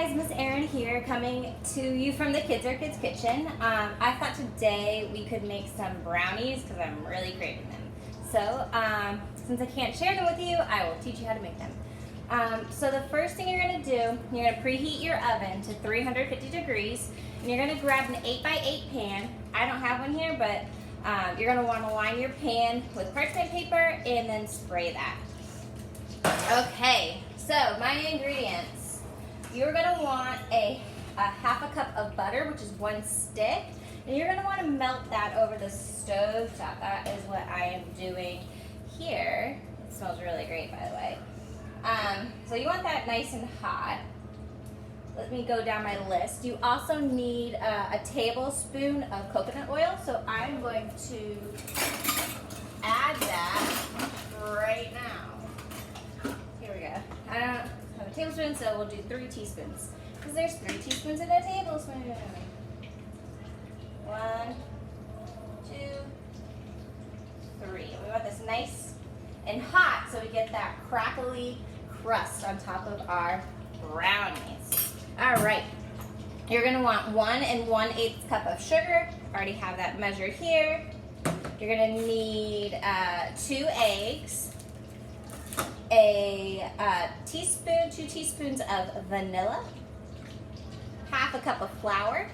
guys, Miss Erin here, coming to you from the Kids Are Kids Kitchen. I thought today we could make some brownies because I'm really craving them. So since I can't share them with you, I will teach you how to make them. So the first thing you're going to do, you're going to preheat your oven to 350 degrees, and you're going to grab an 8x8 pan. I don't have one here, but you're going to want to line your pan with parchment paper and then spray that. Okay, so my ingredients. You're going to want a half a cup of butter, which is 1 stick, and you're going to want to melt that over the stove top. That is what I am doing here. It smells really great, by the way. So you want that nice and hot. Let me go down my list. You also need a tablespoon of coconut oil, so I'm going to add that right now. Here we go. I don't have a tablespoon, so we'll do 3 teaspoons. Because there's 3 teaspoons in a tablespoon. 1, 2, 3. We want this nice and hot so we get that crackly crust on top of our brownies. All right. You're going to want 1 1/8 cup of sugar. I already have that measured here. You're going to need 2 eggs. A teaspoon, 2 teaspoons of vanilla, half a cup of flour,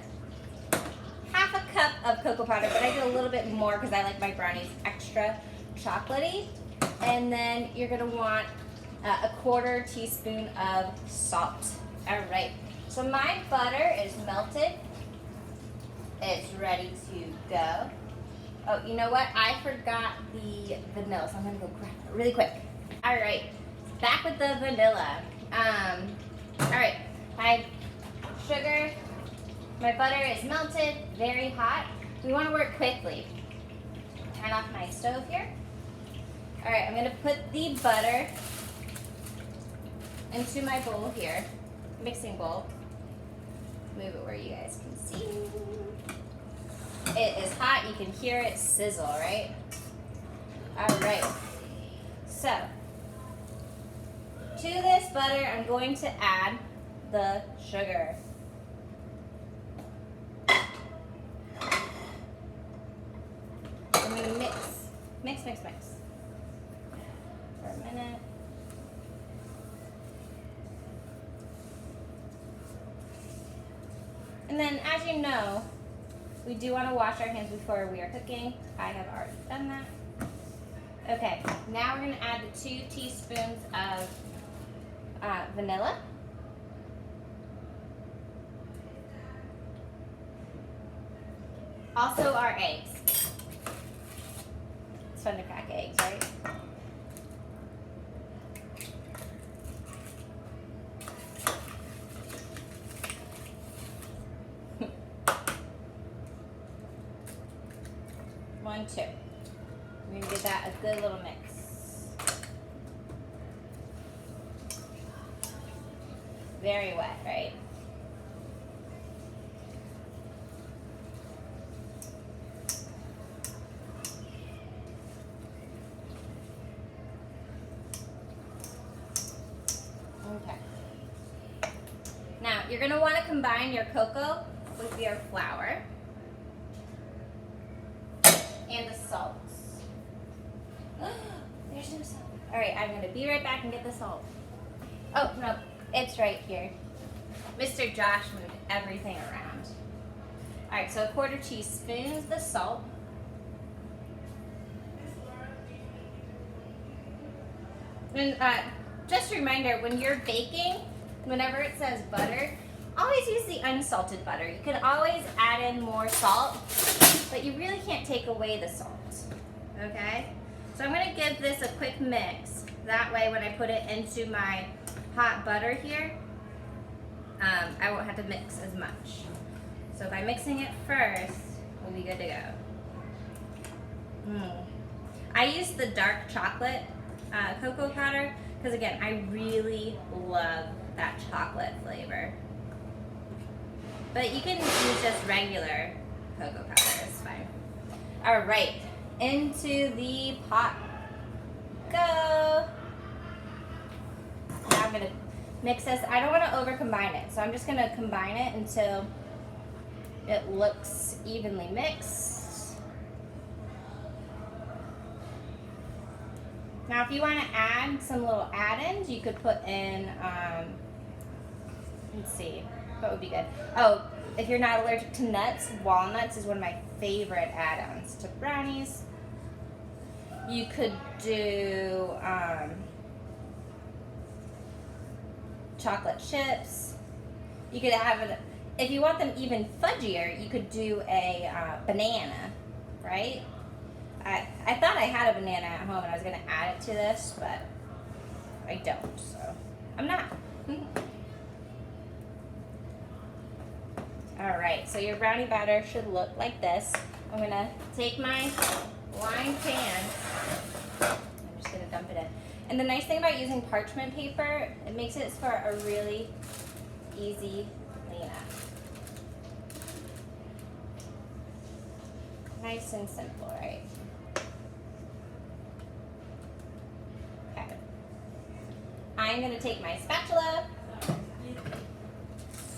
half a cup of cocoa powder, but I do a little bit more because I like my brownies extra chocolatey. And then you're going to want a 1/4 teaspoon of salt. All right, so my butter is melted. It's ready to go. Oh, you know what? I forgot the vanilla, so I'm going to go grab it really quick. All right, back with the vanilla. All right, my sugar, my butter is melted, very hot. We want to work quickly. Turn off my stove here. All right, I'm gonna put the butter into my bowl here, mixing bowl. Move it where you guys can see. It is hot, you can hear it sizzle, right? All right, so to this butter, I'm going to add the sugar. I'm going to mix for a minute. And then, as you know, we do want to wash our hands before we are cooking. I have already done that. Okay, now we're going to add the 2 teaspoons of vanilla. Also our eggs. It's fun to crack eggs, right? One, 2. We're going to give that a good little mix. Very wet, right? Okay. Now, you're going to want to combine your cocoa with your flour and the salt. There's no salt. All right, I'm going to be right back and get the salt. Oh, no. It's right here. Mr. Josh moved everything around. All right, so 1/4 teaspoon is the salt. And just a reminder, when you're baking, whenever it says butter, always use the unsalted butter. You can always add in more salt, but you really can't take away the salt, okay? So I'm gonna give this a quick mix. That way when I put it into my hot butter here, I won't have to mix as much. So by mixing it first, we'll be good to go. I use the dark chocolate cocoa powder because again, I really love that chocolate flavor. But you can use just regular cocoa powder, it's fine. All right, into the pot go. Now I'm gonna mix this. I don't want to over combine it, so I'm just going to combine it until it looks evenly mixed. Now if you want to add some little add-ins, you could put in, let's see, what would be good? Oh, if you're not allergic to nuts, walnuts is one of my favorite add-ons to brownies. You could do chocolate chips. You could have it, if you want them even fudgier, you could do a banana, right? I thought I had a banana at home and I was going to add it to this, but I don't, so I'm not. Alright, so your brownie batter should look like this. I'm going to take my lined pan, I'm just going to dump it in. And the nice thing about using parchment paper, it makes it for a really easy cleanup. Nice and simple, right? Okay. I'm going to take my spatula,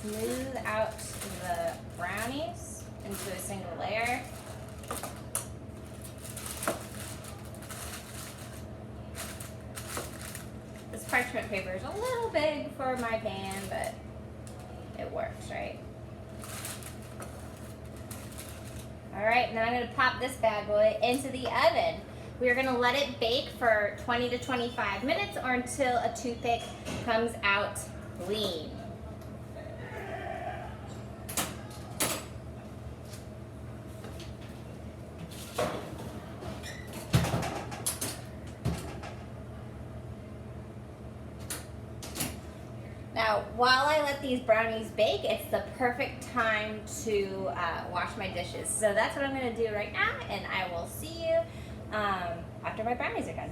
smooth out the brownies into a single layer. This parchment paper is a little big for my pan, but it works, right? All right, now I'm going to pop this bad boy into the oven. We're going to let it bake for 20 to 25 minutes or until a toothpick comes out clean. Now, while I let these brownies bake, it's the perfect time to wash my dishes. So that's what I'm going to do right now, and I will see you after my brownies are done.